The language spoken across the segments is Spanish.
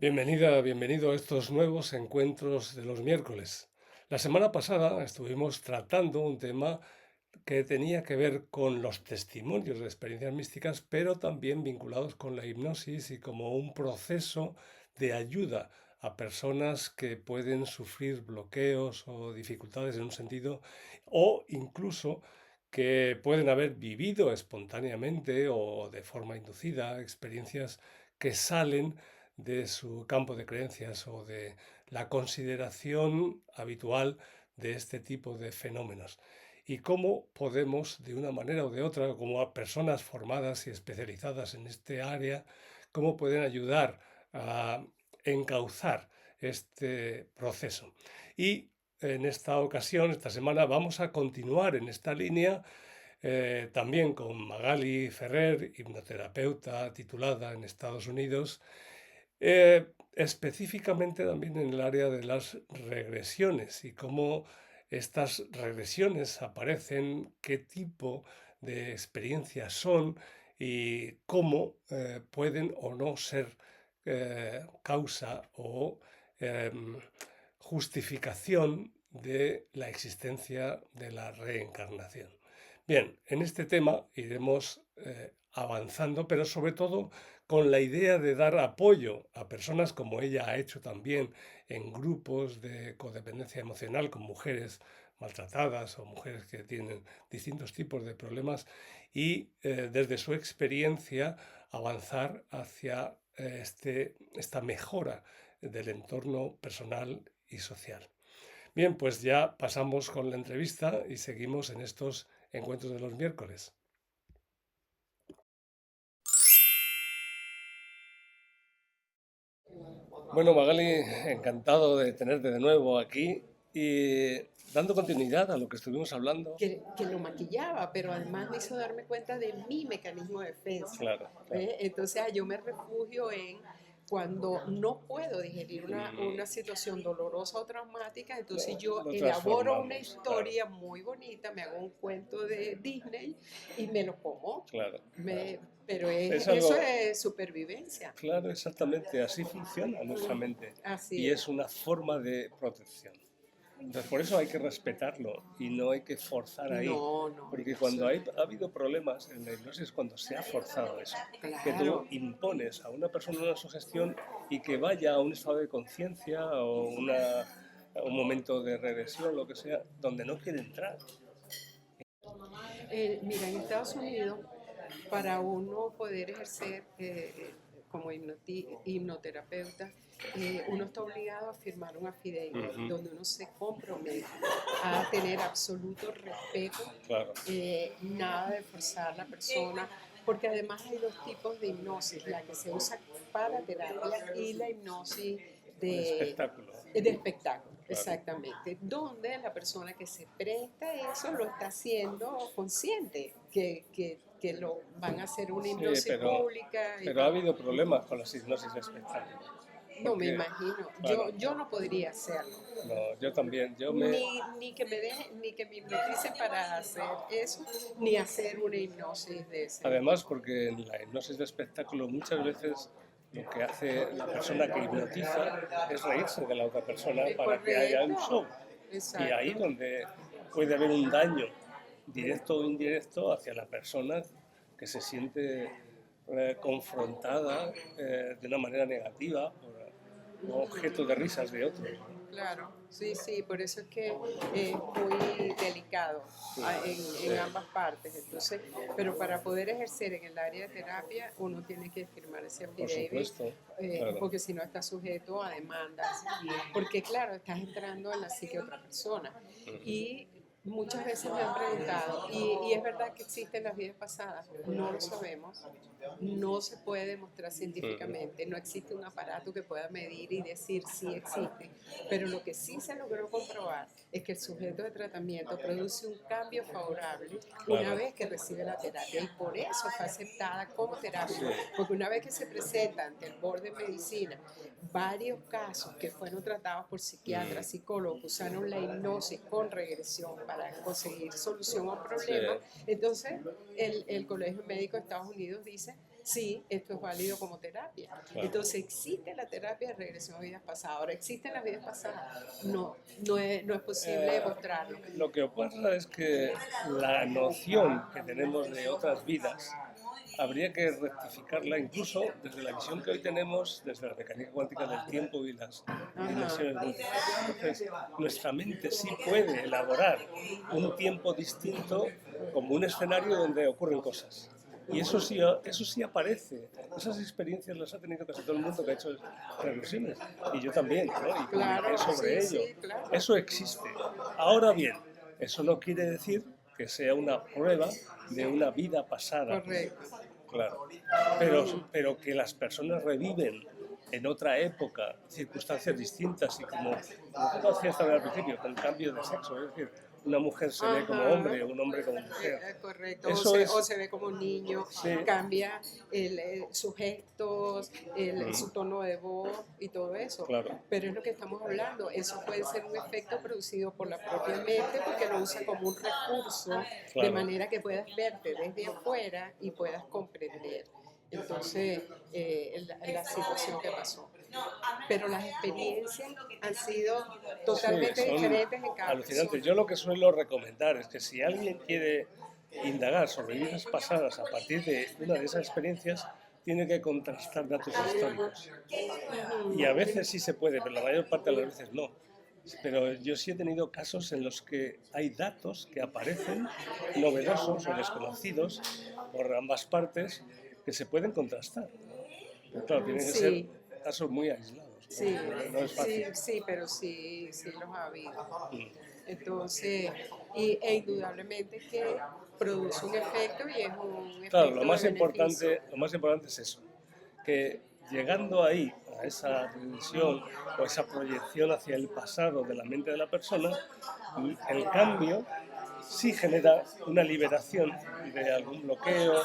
Bienvenida, bienvenido a estos nuevos encuentros de los miércoles. La semana pasada estuvimos tratando un tema que tenía que ver con los testimonios de experiencias místicas, pero también vinculados con la hipnosis y como un proceso de ayuda a personas que pueden sufrir bloqueos o dificultades en un sentido, o incluso que pueden haber vivido espontáneamente o de forma inducida experiencias que salen de su campo de creencias o de la consideración habitual de este tipo de fenómenos y cómo podemos, de una manera o de otra, como a personas formadas y especializadas en este área, cómo pueden ayudar a encauzar este proceso. Y en esta ocasión, esta semana, vamos a continuar en esta línea también con Magali Ferrer, hipnoterapeuta titulada en Estados Unidos, específicamente también en el área de las regresiones y cómo estas regresiones aparecen, qué tipo de experiencias son y cómo pueden o no ser causa o justificación de la existencia de la reencarnación. Bien, en este tema iremos avanzando, pero sobre todo con la idea de dar apoyo a personas como ella ha hecho también en grupos de codependencia emocional con mujeres maltratadas o mujeres que tienen distintos tipos de problemas y desde su experiencia avanzar hacia esta mejora del entorno personal y social. Bien, pues ya pasamos con la entrevista y seguimos en estos encuentros de los miércoles. Bueno, Magali, encantado de tenerte de nuevo aquí y dando continuidad a lo que estuvimos hablando. Que lo maquillaba, pero además me hizo darme cuenta de mi mecanismo de defensa. Claro, claro. Entonces yo me refugio en cuando no puedo digerir una situación dolorosa o traumática, entonces yo Lo elaboro una transformamos, claro, historia muy bonita, me hago un cuento de Disney y me lo como. claro, claro. Pero Es eso algo, es supervivencia. claro, exactamente, así funciona nuestra mente Así y es. es una forma de protección. Entonces, por eso hay que respetarlo y no hay que forzar ahí. No, no, en Porque cuando absoluto. ha habido problemas en la hipnosis, cuando se ha forzado eso, que tú Claro. impones a una persona una sugestión y que vaya a un estado de conciencia o un momento de regresión, lo que sea, donde no quiere entrar. Mira, en Estados Unidos, para uno poder ejercer como hipnoterapeuta, uno está obligado a firmar un affidavit Ujú, donde uno se compromete a tener absoluto respeto, claro, nada de forzar a la persona, porque además hay dos tipos de hipnosis, la que se usa para terapia y la hipnosis de de, espectáculo, de espectáculo, claro. exactamente, donde la persona que se presta a eso lo está haciendo consciente, que lo van a hacer una Sí, hipnosis pública y pero ha tal. habido problemas con las hipnosis de espectáculo. No me Porque, imagino, claro, yo no podría hacerlo, no, yo también, ni que me dejen, ni que me hipnoticen para hacer eso, ni hacer una hipnosis de ese además, tipo. porque en la hipnosis de espectáculo muchas veces lo que hace la persona que hipnotiza es reírse de la otra persona ¿Es para que haya un correcto? show. Y ahí Exacto. donde puede haber un daño directo o indirecto hacia la persona que se siente confrontada de una manera negativa por objeto de risas de otros. Claro, sí, sí, por eso es que es muy delicado Sí, en ambas partes. Entonces, pero para poder ejercer en el área de terapia, uno tiene que firmar ese por affidavit, supuesto, claro. porque si no está sujeto a demandas. Porque claro, estás entrando en la psique de otra persona. Y muchas veces me han preguntado, y es verdad que existen las vidas pasadas, no lo sabemos, no se puede demostrar científicamente, no existe un aparato que pueda medir y decir si existe, pero lo que sí se logró comprobar es que el sujeto de tratamiento produce un cambio favorable una Claro, vez que recibe la terapia y por eso fue aceptada como terapia, sí, porque una vez que se presenta ante el Board de Medicina varios casos que fueron tratados por psiquiatras, psicólogos, usaron la hipnosis con regresión para para conseguir solución a un problema. Sí. Entonces, el Colegio Médico de Estados Unidos dice, sí, esto es válido como terapia. Claro. Entonces, existe la terapia de regresión a vidas pasadas. Ahora, ¿existen las vidas pasadas? No es posible demostrarlo. Lo que pasa es que la noción que tenemos de otras vidas habría que rectificarla incluso desde la visión que hoy tenemos, desde la mecánica cuántica del tiempo y las dimensiones múltiples. Entonces, nuestra mente sí puede elaborar un tiempo distinto como un escenario donde ocurren cosas. Y eso sí aparece. Esas experiencias las ha tenido casi todo el mundo que ha hecho regresiones. Y yo también, ¿no? Y Claro, publiqué sobre sí, ello. sí, claro. Eso existe. Ahora bien, eso no quiere decir que sea una prueba de una vida pasada. Correcto. Claro. Pero que las personas reviven en otra época circunstancias distintas y como tú decías también al principio, con cambio de sexo, es decir, una mujer se ve como hombre, un hombre como mujer. Correcto, Eso o se ve como un niño, sí. cambia sus gestos, su tono de voz y todo eso. Claro. Pero es lo que estamos hablando, eso puede ser un efecto producido por la propia mente porque lo usa como un recurso, Claro. de manera que puedas verte desde afuera y puedas comprender. Entonces, la situación que pasó. Pero las experiencias han sido totalmente diferentes en cada alucinantes. persona. Yo lo que suelo recomendar es que si alguien quiere indagar sobre vidas pasadas a partir de una de esas experiencias, tiene que contrastar datos históricos. Y a veces sí se puede, pero la mayor parte de las veces no. Pero yo sí he tenido casos en los que hay datos que aparecen novedosos o desconocidos por ambas partes que se pueden contrastar. Pero claro, tienen que ser casos muy aislados. Sí, no es fácil. sí, pero sí los ha habido. Entonces, indudablemente que produce un efecto y es un efecto Claro, lo más de importante es eso, que llegando ahí, a esa regresión o esa proyección hacia el pasado de la mente de la persona, el cambio sí genera una liberación de algún bloqueo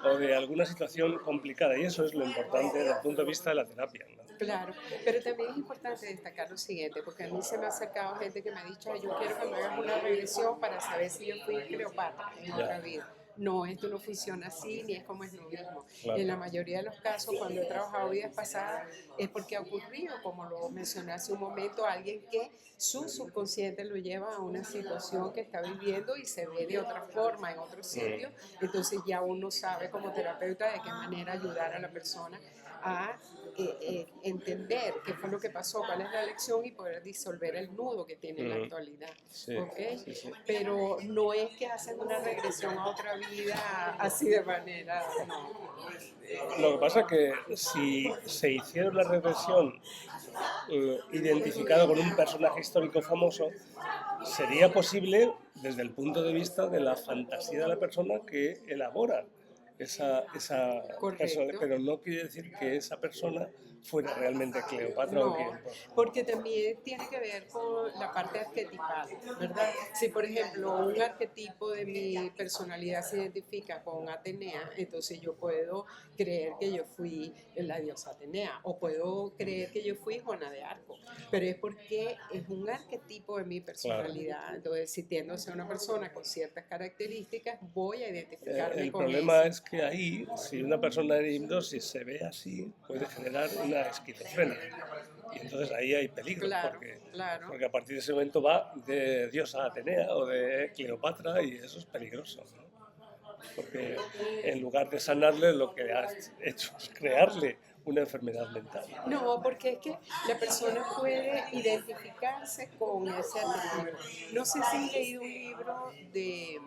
o de alguna situación complicada, y eso es lo importante desde el punto de vista de la terapia, ¿no? Claro, pero también es importante destacar lo siguiente, porque a mí se me ha acercado gente que me ha dicho, yo quiero que me hagas una regresión para saber si yo fui Cleopatra en otra vida. No, esto no funciona así, ni es como es lo mismo. Claro. En la mayoría de los casos, cuando he trabajado vidas pasadas, es porque ha ocurrido, como lo mencioné hace un momento, alguien que su subconsciente lo lleva a una situación que está viviendo y se ve de otra forma, en otro sitio. Entonces ya uno sabe como terapeuta de qué manera ayudar a la persona a entender qué fue lo que pasó, cuál es la lección y poder disolver el nudo que tiene en la actualidad. Sí, ¿Okay? sí. Pero no es que hacen una regresión a otra vida así de manera, no. Lo que pasa es que si se hiciera una regresión identificada con un personaje histórico famoso, sería posible desde el punto de vista de la fantasía de la persona que elabora esa persona, pero no quiere decir que esa persona fuera realmente Cleopatra. No, porque también tiene que ver con la parte arquetipal, ¿verdad? Si, por ejemplo, un arquetipo de mi personalidad se identifica con Atenea, entonces yo puedo creer que yo fui la diosa Atenea, o puedo creer que yo fui Juana de Arco, pero es porque es un arquetipo de mi personalidad. Claro. Entonces, si tiendo a ser una persona con ciertas características, voy a identificarme el con problema eso. Es que ahí, si una persona en hipnosis se ve así, puede generar una esquizofrenia. Y entonces ahí hay peligro, porque a partir de ese momento va de diosa Atenea o de Cleopatra y eso es peligroso, ¿no? Porque en lugar de sanarle, lo que has hecho es crearle una enfermedad mental. No, porque es que la persona puede identificarse con ese arquetipo. No sé si han leído un libro de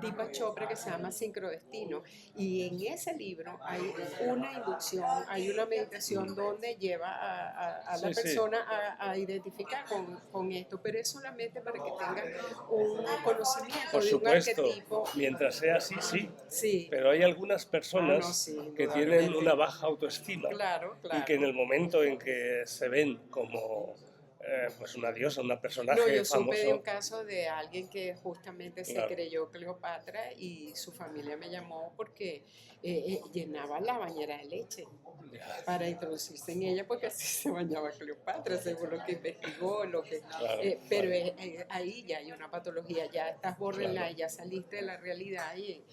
Deepak Chopra que se llama Sincrodestino, y en ese libro hay una inducción, hay una meditación donde lleva a la persona a identificar con esto, pero es solamente para que tenga un conocimiento Por de supuesto, un arquetipo. Mientras sea así, sí. Pero hay algunas personas que tienen una baja autoestima claro. y que en el momento en que se ven como pues una diosa, un No, personaje yo supe de un famoso. caso de alguien que justamente se Claro, creyó Cleopatra y su familia me llamó porque llenaba la bañera de leche ya, para introducirse en ella porque así se bañaba Cleopatra, según lo que investigó, claro, pero claro, ahí ya hay una patología, ya estás borderline, claro. ya saliste de la realidad y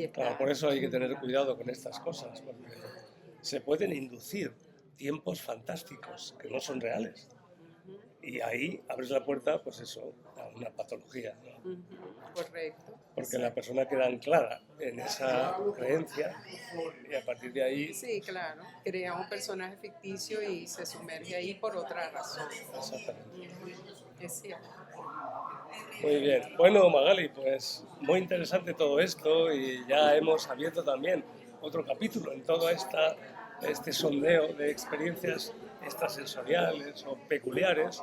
Claro, está... por eso hay que tener cuidado con estas cosas, porque se pueden inducir tiempos fantásticos que no son reales. Ujú, Y ahí abres la puerta, pues eso, a una patología, ¿no? ujú, correcto, Porque la exacto. persona queda anclada en esa creencia y a partir de ahí, Sí, claro, crea un personaje ficticio y se sumerge ahí por otra razón. exactamente. Ujú, es cierto. Muy bien. Bueno, Magali, pues muy interesante todo esto y ya hemos abierto también otro capítulo en todo este sondeo de experiencias extrasensoriales o peculiares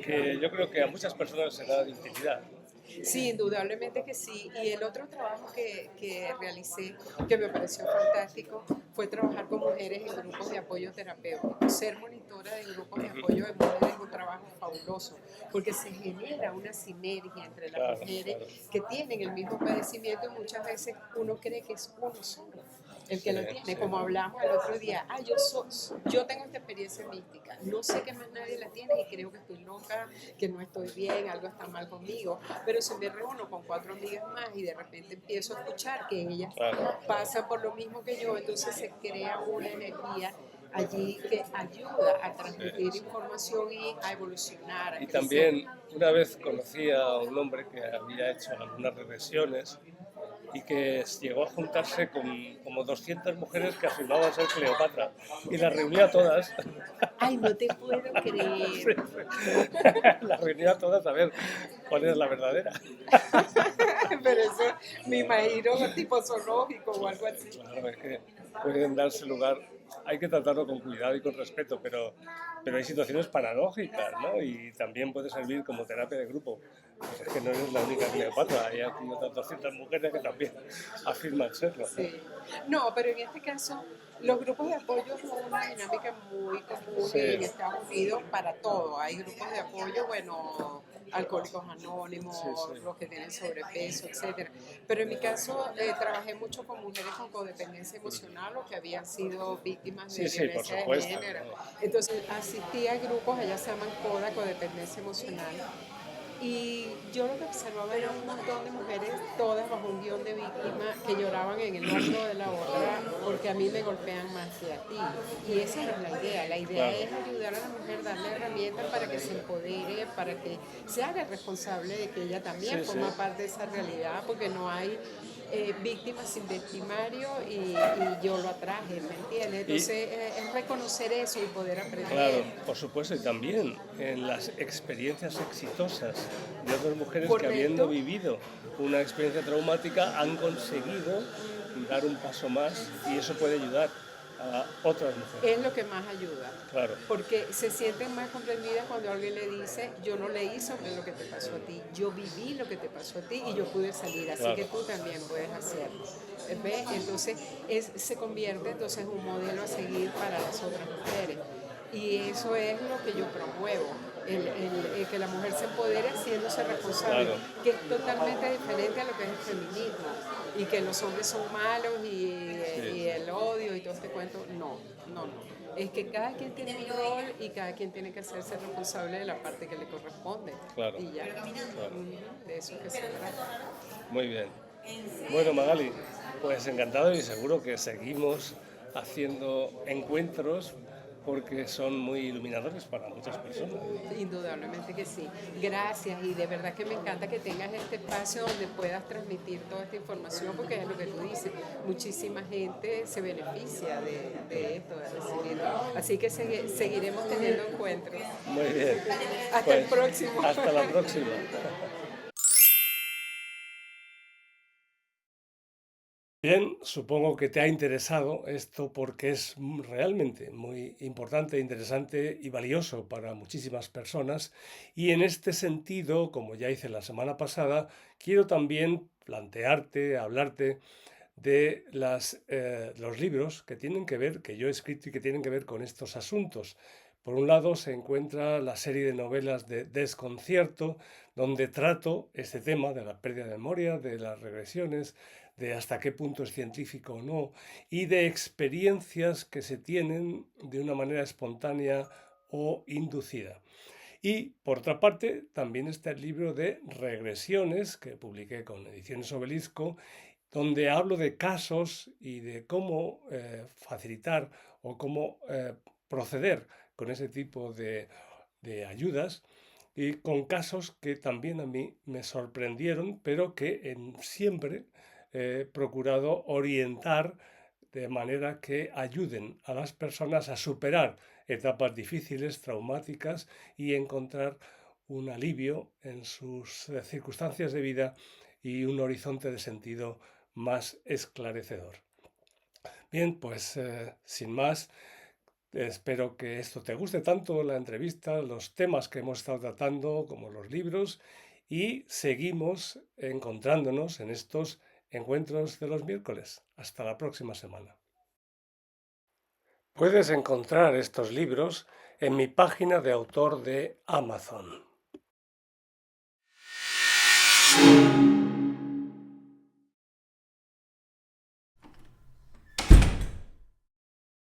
que yo creo que a muchas personas será de utilidad, ¿no? Sí, indudablemente que sí. Y el otro trabajo que realicé, que me pareció fantástico, fue trabajar con mujeres en grupos de apoyo terapéutico. Ser monitora de grupos de apoyo de mujeres es un trabajo fabuloso, porque se genera una sinergia entre las Claro, mujeres claro. que tienen el mismo padecimiento y muchas veces uno cree que es uno solo el Sí, que lo tiene, sí. como hablamos el otro día, yo tengo esta experiencia mística, no sé que más nadie la tiene y creo que estoy loca, que no estoy bien, algo está mal conmigo, pero si me reúno con 4 amigas más y de repente empiezo a escuchar que ellas Claro. pasan por lo mismo que yo, entonces se crea una energía allí que ayuda a Sí, transmitir sí. información y a evolucionar, a Y crecer. también una vez conocí a un hombre que había hecho algunas regresiones y que llegó a juntarse con como 200 mujeres que afirmaban ser Cleopatra y las reunía a todas. Ay, no te puedo Sí, creer. sí. Las reunía a todas a ver cuál es la verdadera. Pero eso me imagino tipo zoológico o algo así. Claro, es que pueden darse lugar, hay que tratarlo con cuidado y con respeto, pero hay situaciones paradójicas, ¿no? Y también puede servir como terapia de grupo. Pues es que no eres la única Cleopatra, hay aquí otras 200 mujeres que también afirman serlo, ¿no? Sí. No, pero en este caso, los grupos de apoyo son una dinámica muy común Sí, en Estados Unidos para todo. Hay grupos de apoyo, bueno, alcohólicos sí, sí. anónimos, los que tienen sobrepeso, etcétera. Pero en mi caso, trabajé mucho con mujeres con codependencia emocional o que habían sido víctimas Sí, de sí, por violencia de supuesto, género. ¿no? Entonces, asistí a grupos, ellas se llaman CODA, codependencia emocional. Y yo lo que observaba era un montón de mujeres, todas bajo un guión de víctima, que lloraban en el hombro de la otra porque a mí me golpean más que a ti. Y esa no es la idea. La idea Claro. es ayudar a la mujer, darle herramientas para que se empodere, para que se haga responsable de que ella también Sí, sí. forma parte de esa realidad, porque no hay víctimas sin victimario y yo lo atraje, ¿me entiendes? Y Entonces es reconocer eso y poder claro, aprender. por supuesto, y también en las experiencias exitosas de otras mujeres que habiendo ¿Correcto? vivido una experiencia traumática han conseguido dar un paso más y eso puede ayudar a otras mujeres. Es lo que más ayuda, Claro, porque se sienten más comprendidas cuando alguien le dice, yo no leí sobre lo que te pasó a ti, yo viví lo que te pasó a ti y yo pude salir, así que claro, tú también puedes hacerlo. ¿Ves? Entonces se convierte entonces en un modelo a seguir para las otras mujeres. Y eso es lo que yo promuevo, el que la mujer se empodere haciéndose responsable, claro. que es totalmente diferente a lo que es el feminismo, y que los hombres son malos Sí, y el odio y todo este cuento. No, no, no. Es que cada quien tiene un rol y cada quien tiene que hacerse responsable de la parte que le corresponde. claro, Y ya, claro. de eso que se trata. Muy bien. Bueno, Magali, pues encantado y seguro que seguimos haciendo encuentros porque son muy iluminadores para muchas personas. Indudablemente que sí. Gracias y de verdad que me encanta que tengas este espacio donde puedas transmitir toda esta información porque es lo que tú dices, muchísima gente se beneficia de esto, de recibirlo. Así que seguiremos teniendo encuentros. Muy bien. Hasta el Pues próximo. hasta la próxima. Bien, supongo que te ha interesado esto porque es realmente muy importante, interesante y valioso para muchísimas personas. Y en este sentido, como ya hice la semana pasada, quiero también plantearte, hablarte de los libros que tienen que ver, que yo he escrito y que tienen que ver con estos asuntos. Por un lado se encuentra la serie de novelas de Desconcierto, donde trato este tema de la pérdida de memoria, de las regresiones, de hasta qué punto es científico o no, y de experiencias que se tienen de una manera espontánea o inducida. Y por otra parte, también está el libro de regresiones que publiqué con Ediciones Obelisco, donde hablo de casos y de cómo facilitar o cómo proceder con ese tipo de ayudas y con casos que también a mí me sorprendieron, pero que siempre he procurado orientar de manera que ayuden a las personas a superar etapas difíciles, traumáticas y encontrar un alivio en sus circunstancias de vida y un horizonte de sentido más esclarecedor. Bien, pues sin más, espero que esto te guste tanto, la entrevista, los temas que hemos estado tratando, como los libros, y seguimos encontrándonos en estos encuentros de los miércoles. Hasta la próxima semana. Puedes encontrar estos libros en mi página de autor de Amazon.